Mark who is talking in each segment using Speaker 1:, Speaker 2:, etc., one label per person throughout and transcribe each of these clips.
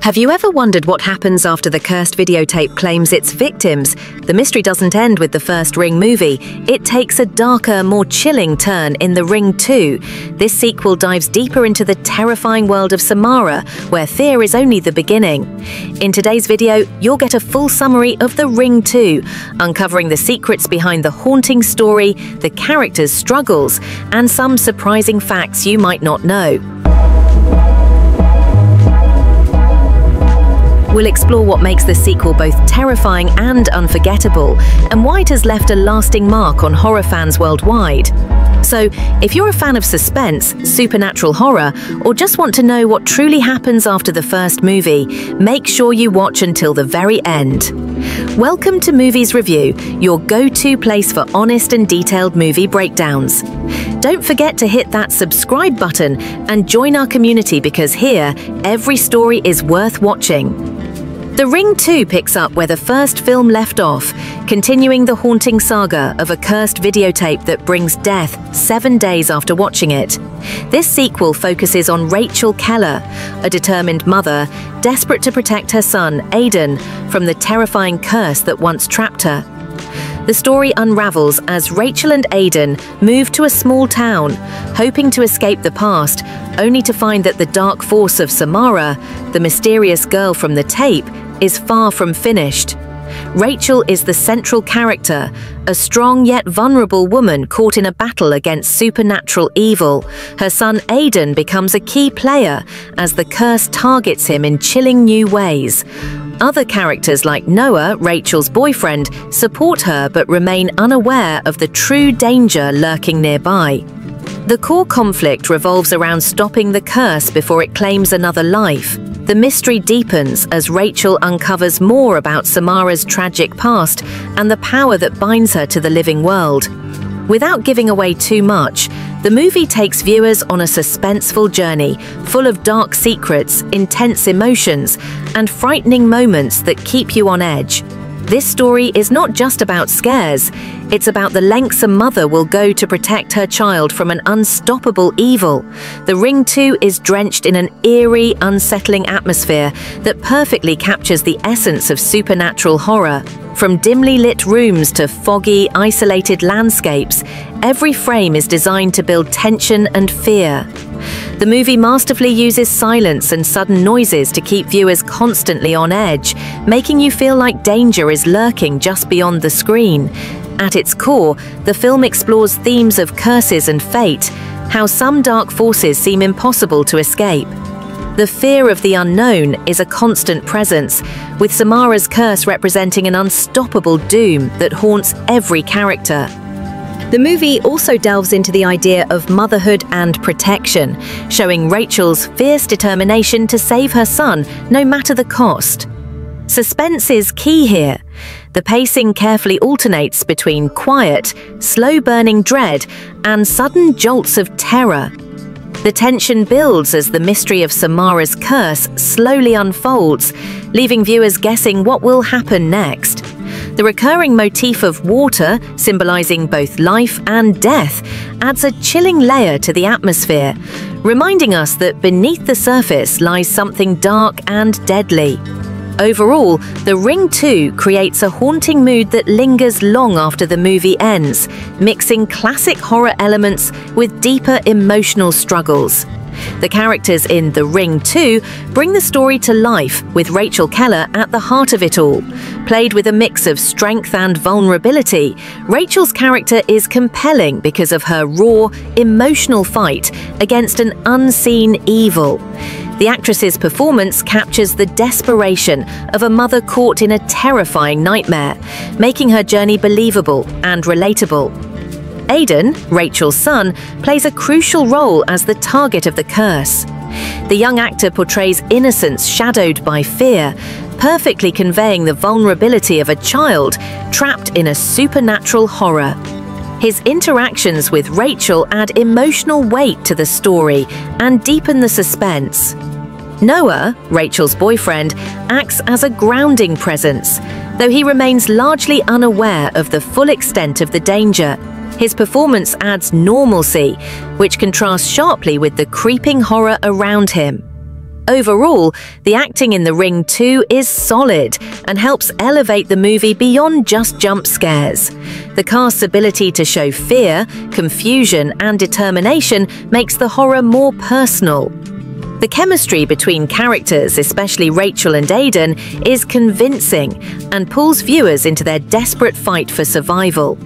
Speaker 1: Have you ever wondered what happens after the cursed videotape claims its victims? The mystery doesn't end with the first Ring movie. It takes a darker, more chilling turn in the Ring 2. This sequel dives deeper into the terrifying world of Samara, where fear is only the beginning. In today's video, you'll get a full summary of the Ring 2, uncovering the secrets behind the haunting story, the characters' struggles, and some surprising facts you might not know. We'll explore what makes the sequel both terrifying and unforgettable, and why it has left a lasting mark on horror fans worldwide. So, if you're a fan of suspense, supernatural horror, or just want to know what truly happens after the first movie, make sure you watch until the very end. Welcome to Movies Review, your go-to place for honest and detailed movie breakdowns. Don't forget to hit that subscribe button and join our community, because here, every story is worth watching. The Ring 2 picks up where the first film left off, continuing the haunting saga of a cursed videotape that brings death 7 days after watching it. This sequel focuses on Rachel Keller, a determined mother desperate to protect her son, Aiden, from the terrifying curse that once trapped her. The story unravels as Rachel and Aiden move to a small town, hoping to escape the past, only to find that the dark force of Samara, the mysterious girl from the tape, is far from finished. Rachel is the central character, a strong yet vulnerable woman caught in a battle against supernatural evil. Her son Aiden becomes a key player as the curse targets him in chilling new ways. Other characters like Noah, Rachel's boyfriend, support her but remain unaware of the true danger lurking nearby. The core conflict revolves around stopping the curse before it claims another life. The mystery deepens as Rachel uncovers more about Samara's tragic past and the power that binds her to the living world. Without giving away too much, the movie takes viewers on a suspenseful journey, full of dark secrets, intense emotions, and frightening moments that keep you on edge. This story is not just about scares, it's about the lengths a mother will go to protect her child from an unstoppable evil. The Ring 2 is drenched in an eerie, unsettling atmosphere that perfectly captures the essence of supernatural horror. From dimly lit rooms to foggy, isolated landscapes, every frame is designed to build tension and fear. The movie masterfully uses silence and sudden noises to keep viewers constantly on edge, making you feel like danger is lurking just beyond the screen. At its core, the film explores themes of curses and fate, how some dark forces seem impossible to escape. The fear of the unknown is a constant presence, with Samara's curse representing an unstoppable doom that haunts every character. The movie also delves into the idea of motherhood and protection, showing Rachel's fierce determination to save her son, no matter the cost. Suspense is key here. The pacing carefully alternates between quiet, slow-burning dread and sudden jolts of terror. The tension builds as the mystery of Samara's curse slowly unfolds, leaving viewers guessing what will happen next. The recurring motif of water, symbolizing both life and death, adds a chilling layer to the atmosphere, reminding us that beneath the surface lies something dark and deadly. Overall, The Ring 2 creates a haunting mood that lingers long after the movie ends, mixing classic horror elements with deeper emotional struggles. The characters in The Ring 2 bring the story to life, with Rachel Keller at the heart of it all. Played with a mix of strength and vulnerability, Rachel's character is compelling because of her raw, emotional fight against an unseen evil. The actress's performance captures the desperation of a mother caught in a terrifying nightmare, making her journey believable and relatable. Aiden, Rachel's son, plays a crucial role as the target of the curse. The young actor portrays innocence shadowed by fear, perfectly conveying the vulnerability of a child trapped in a supernatural horror. His interactions with Rachel add emotional weight to the story and deepen the suspense. Noah, Rachel's boyfriend, acts as a grounding presence, though he remains largely unaware of the full extent of the danger. His performance adds normalcy, which contrasts sharply with the creeping horror around him. Overall, the acting in The Ring 2 is solid and helps elevate the movie beyond just jump scares. The cast's ability to show fear, confusion, and determination makes the horror more personal. The chemistry between characters, especially Rachel and Aidan, is convincing and pulls viewers into their desperate fight for survival.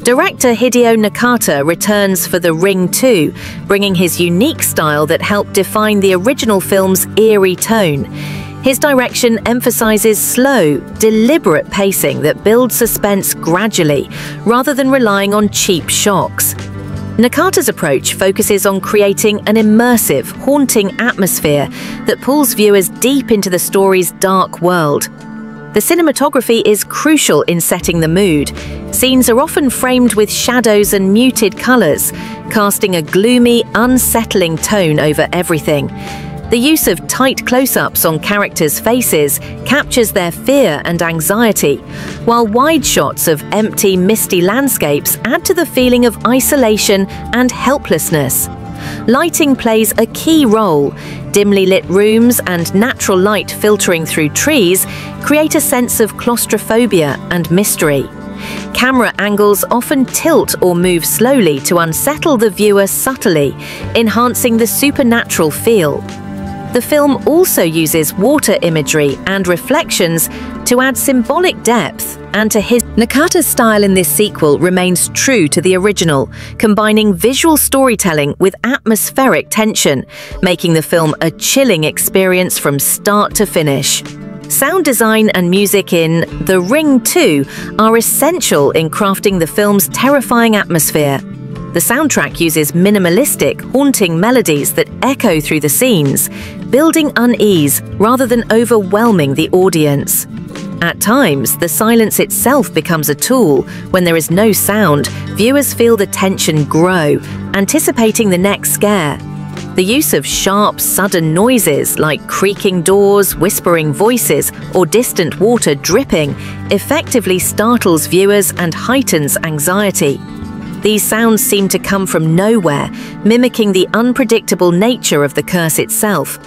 Speaker 1: Director Hideo Nakata returns for The Ring 2, bringing his unique style that helped define the original film's eerie tone. His direction emphasizes slow, deliberate pacing that builds suspense gradually, rather than relying on cheap shocks. Nakata's approach focuses on creating an immersive, haunting atmosphere that pulls viewers deep into the story's dark world. The cinematography is crucial in setting the mood. Scenes are often framed with shadows and muted colors, casting a gloomy, unsettling tone over everything. The use of tight close-ups on characters' faces captures their fear and anxiety, while wide shots of empty, misty landscapes add to the feeling of isolation and helplessness. Lighting plays a key role. Dimly lit rooms and natural light filtering through trees create a sense of claustrophobia and mystery. Camera angles often tilt or move slowly to unsettle the viewer subtly, enhancing the supernatural feel. The film also uses water imagery and reflections to add symbolic depth and to his. Nakata's style in this sequel remains true to the original, combining visual storytelling with atmospheric tension, making the film a chilling experience from start to finish. Sound design and music in The Ring 2 are essential in crafting the film's terrifying atmosphere. The soundtrack uses minimalistic, haunting melodies that echo through the scenes, building unease rather than overwhelming the audience. At times, the silence itself becomes a tool. When there is no sound, viewers feel the tension grow, anticipating the next scare. The use of sharp, sudden noises like creaking doors, whispering voices, or distant water dripping effectively startles viewers and heightens anxiety. These sounds seem to come from nowhere, mimicking the unpredictable nature of the curse itself.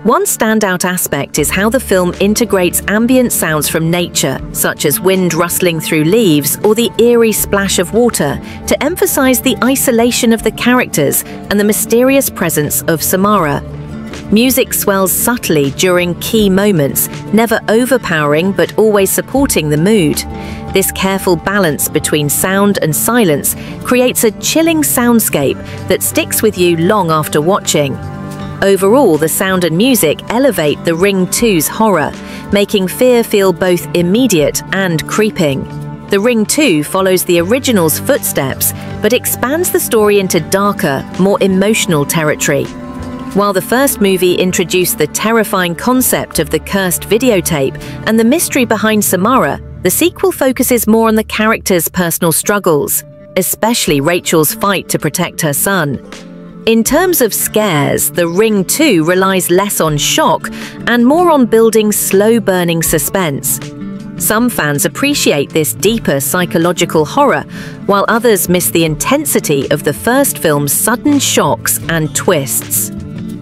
Speaker 1: One standout aspect is how the film integrates ambient sounds from nature, such as wind rustling through leaves or the eerie splash of water, to emphasize the isolation of the characters and the mysterious presence of Samara. Music swells subtly during key moments, never overpowering but always supporting the mood. This careful balance between sound and silence creates a chilling soundscape that sticks with you long after watching. Overall, the sound and music elevate The Ring 2's horror, making fear feel both immediate and creeping. The Ring 2 follows the original's footsteps, but expands the story into darker, more emotional territory. While the first movie introduced the terrifying concept of the cursed videotape and the mystery behind Samara, the sequel focuses more on the characters' personal struggles, especially Rachel's fight to protect her son. In terms of scares, The Ring 2 relies less on shock and more on building slow-burning suspense. Some fans appreciate this deeper psychological horror, while others miss the intensity of the first film's sudden shocks and twists.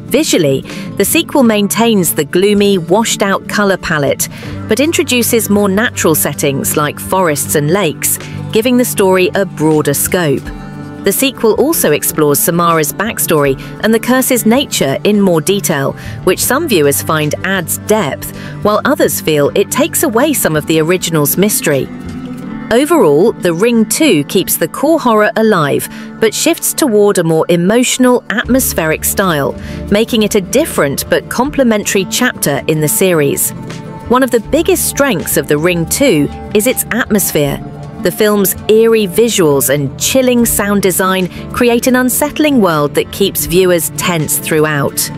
Speaker 1: Visually, the sequel maintains the gloomy, washed-out color palette, but introduces more natural settings like forests and lakes, giving the story a broader scope. The sequel also explores Samara's backstory and the curse's nature in more detail, which some viewers find adds depth, while others feel it takes away some of the original's mystery. Overall, The Ring 2 keeps the core horror alive, but shifts toward a more emotional, atmospheric style, making it a different but complementary chapter in the series. One of the biggest strengths of The Ring 2 is its atmosphere. The film's eerie visuals and chilling sound design create an unsettling world that keeps viewers tense throughout.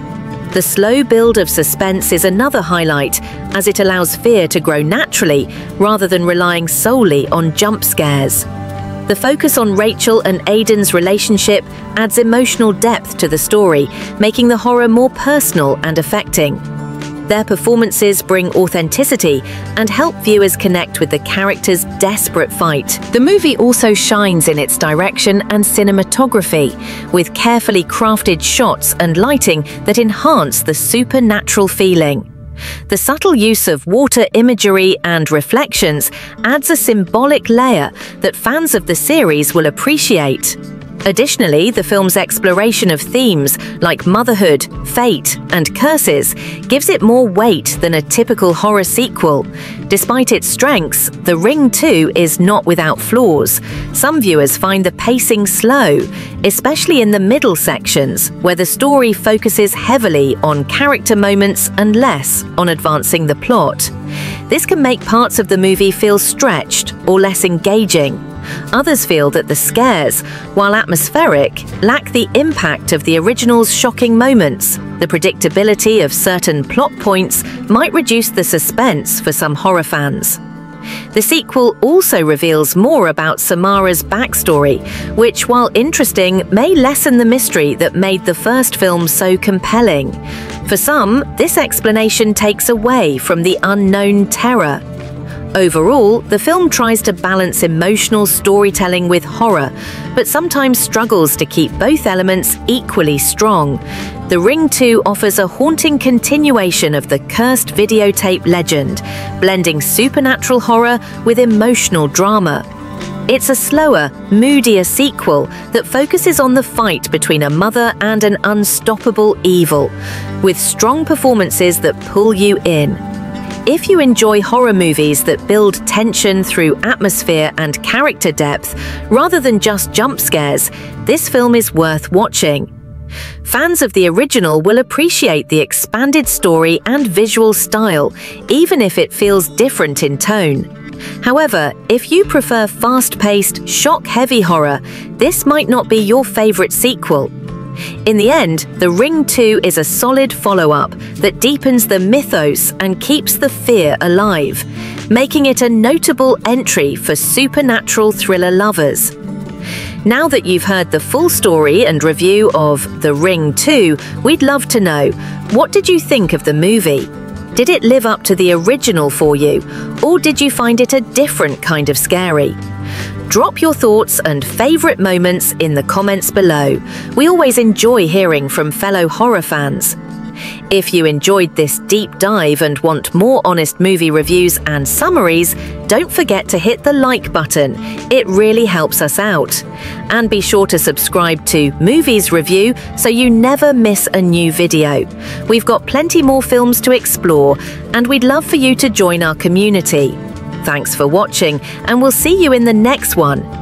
Speaker 1: The slow build of suspense is another highlight, as it allows fear to grow naturally rather than relying solely on jump scares. The focus on Rachel and Aidan's relationship adds emotional depth to the story, making the horror more personal and affecting. Their performances bring authenticity and help viewers connect with the characters' desperate fight. The movie also shines in its direction and cinematography, with carefully crafted shots and lighting that enhance the supernatural feeling. The subtle use of water imagery and reflections adds a symbolic layer that fans of the series will appreciate. Additionally, the film's exploration of themes like motherhood, fate, and curses gives it more weight than a typical horror sequel. Despite its strengths, The Ring 2 is not without flaws. Some viewers find the pacing slow, especially in the middle sections, where the story focuses heavily on character moments and less on advancing the plot. This can make parts of the movie feel stretched or less engaging. Others feel that the scares, while atmospheric, lack the impact of the original's shocking moments. The predictability of certain plot points might reduce the suspense for some horror fans. The sequel also reveals more about Samara's backstory, which, while interesting, may lessen the mystery that made the first film so compelling. For some, this explanation takes away from the unknown terror. Overall, the film tries to balance emotional storytelling with horror, but sometimes struggles to keep both elements equally strong. The Ring 2 offers a haunting continuation of the cursed videotape legend, blending supernatural horror with emotional drama. It's a slower, moodier sequel that focuses on the fight between a mother and an unstoppable evil, with strong performances that pull you in. If you enjoy horror movies that build tension through atmosphere and character depth, rather than just jump scares, this film is worth watching. Fans of the original will appreciate the expanded story and visual style, even if it feels different in tone. However, if you prefer fast-paced, shock-heavy horror, this might not be your favorite sequel. In the end, The Ring 2 is a solid follow-up that deepens the mythos and keeps the fear alive, making it a notable entry for supernatural thriller lovers. Now that you've heard the full story and review of The Ring 2, we'd love to know, what did you think of the movie? Did it live up to the original for you, or did you find it a different kind of scary? Drop your thoughts and favourite moments in the comments below. We always enjoy hearing from fellow horror fans. If you enjoyed this deep dive and want more honest movie reviews and summaries, don't forget to hit the like button. It really helps us out. And be sure to subscribe to Movies Review so you never miss a new video. We've got plenty more films to explore, and we'd love for you to join our community. Thanks for watching, and we'll see you in the next one.